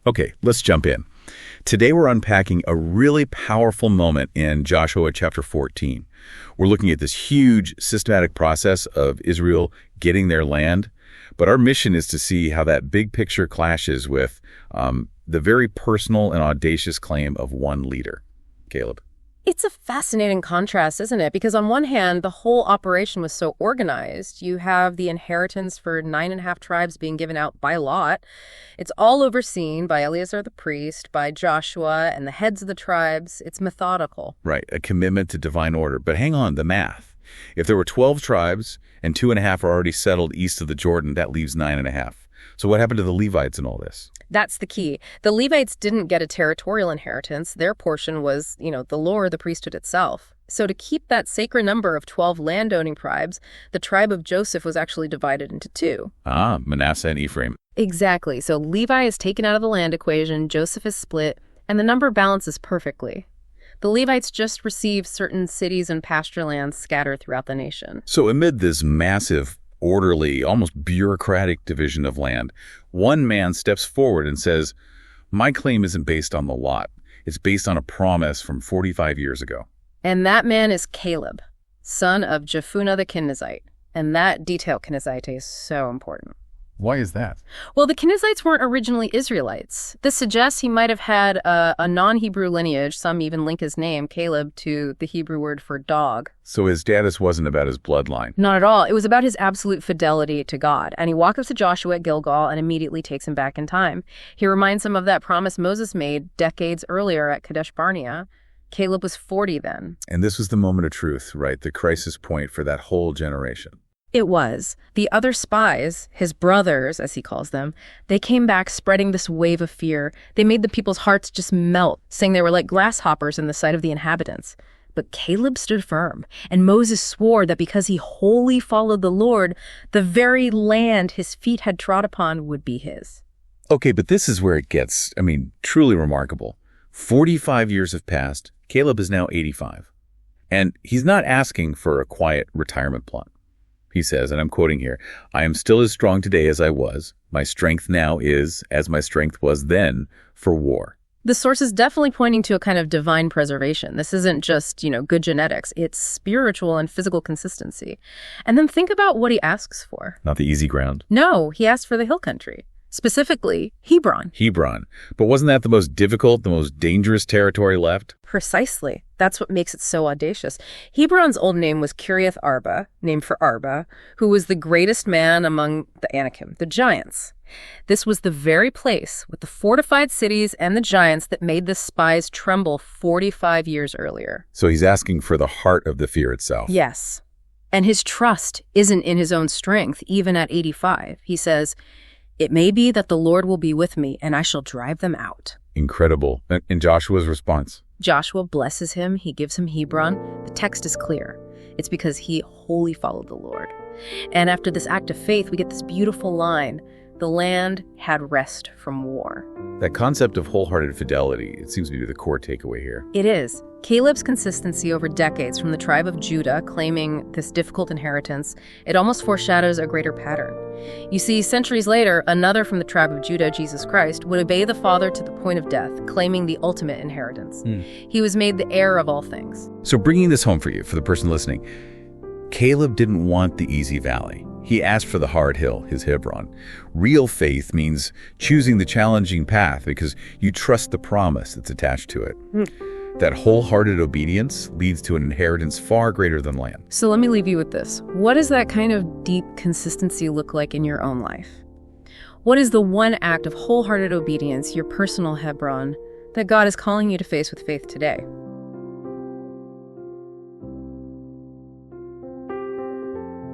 Okay, let's jump in. Today we're unpacking a really powerful moment in Joshua chapter 14. We're looking at this huge systematic process of Israel getting their land, but our mission is to see how that big picture clashes with the very personal and audacious claim of one leader. Caleb. It's a fascinating contrast, isn't it? Because on one hand, the whole operation was so organized. You have the inheritance for 9.5 tribes being given out by lot. It's all overseen by Eleazar the priest, by Joshua, and the heads of the tribes. It's methodical. Right, a commitment to divine order. But hang on, the math. If there were 12 tribes and 2.5 are already settled east of the Jordan, that leaves 9.5. So what happened to the Levites in all this? That's the key. The Levites didn't get a territorial inheritance. Their portion was, the law or the priesthood itself. So to keep that sacred number of 12 landowning tribes, the tribe of Joseph was actually divided into two. Manasseh and Ephraim. Exactly. So Levi is taken out of the land equation, Joseph is split, and the number balances perfectly. The Levites just received certain cities and pasture lands scattered throughout the nation. So amid this massive, orderly, almost bureaucratic division of land, one man steps forward and says, my claim isn't based on the lot. It's based on a promise from 45 years ago. And that man is Caleb, son of Jephunneh the Kenizzite. And that detail, Kenizzite, is so important. Why is that? Well, the Kenizzites weren't originally Israelites. This suggests he might have had a non-Hebrew lineage. Some even link his name, Caleb, to the Hebrew word for dog. So his status wasn't about his bloodline? Not at all. It was about his absolute fidelity to God. And he walks up to Joshua at Gilgal and immediately takes him back in time. He reminds him of that promise Moses made decades earlier at Kadesh Barnea. Caleb was 40 then. And this was the moment of truth, right? The crisis point for that whole generation. It was. The other spies, his brothers, as he calls them, they came back spreading this wave of fear. They made the people's hearts just melt, saying they were like grasshoppers in the sight of the inhabitants. But Caleb stood firm, and Moses swore that because he wholly followed the Lord, the very land his feet had trod upon would be his. Okay, but this is where it gets, truly remarkable. 45 years have passed. Caleb is now 85. And he's not asking for a quiet retirement plot. He says, and I'm quoting here, I am still as strong today as I was. My strength now is, as my strength was then, for war. The source is definitely pointing to a kind of divine preservation. This isn't just, good genetics. It's spiritual and physical consistency. And then think about what he asks for. Not the easy ground. No, he asked for the hill country. Specifically, Hebron. Hebron. But wasn't that the most difficult, the most dangerous territory left? Precisely. That's what makes it so audacious. Hebron's old name was Kiriath Arba, named for Arba, who was the greatest man among the Anakim, the giants. This was the very place with the fortified cities and the giants that made the spies tremble 45 years earlier. So he's asking for the heart of the fear itself. Yes. And his trust isn't in his own strength, even at 85. He says, it may be that the Lord will be with me, and I shall drive them out. Incredible. And Joshua's response? Joshua blesses him. He gives him Hebron. The text is clear. It's because he wholly followed the Lord. And after this act of faith, we get this beautiful line. The land had rest from war. That concept of wholehearted fidelity, it seems to be the core takeaway here. It is. Caleb's consistency over decades from the tribe of Judah claiming this difficult inheritance, it almost foreshadows a greater pattern. You see, centuries later, another from the tribe of Judah, Jesus Christ, would obey the Father to the point of death, claiming the ultimate inheritance. He was made the heir of all things. So bringing this home for you, for the person listening, Caleb didn't want the easy valley. He asked for the hard hill, his Hebron. Real faith means choosing the challenging path because you trust the promise that's attached to it. That wholehearted obedience leads to an inheritance far greater than land. So let me leave you with this. What does that kind of deep consistency look like in your own life? What is the one act of wholehearted obedience, your personal Hebron, that God is calling you to face with faith today?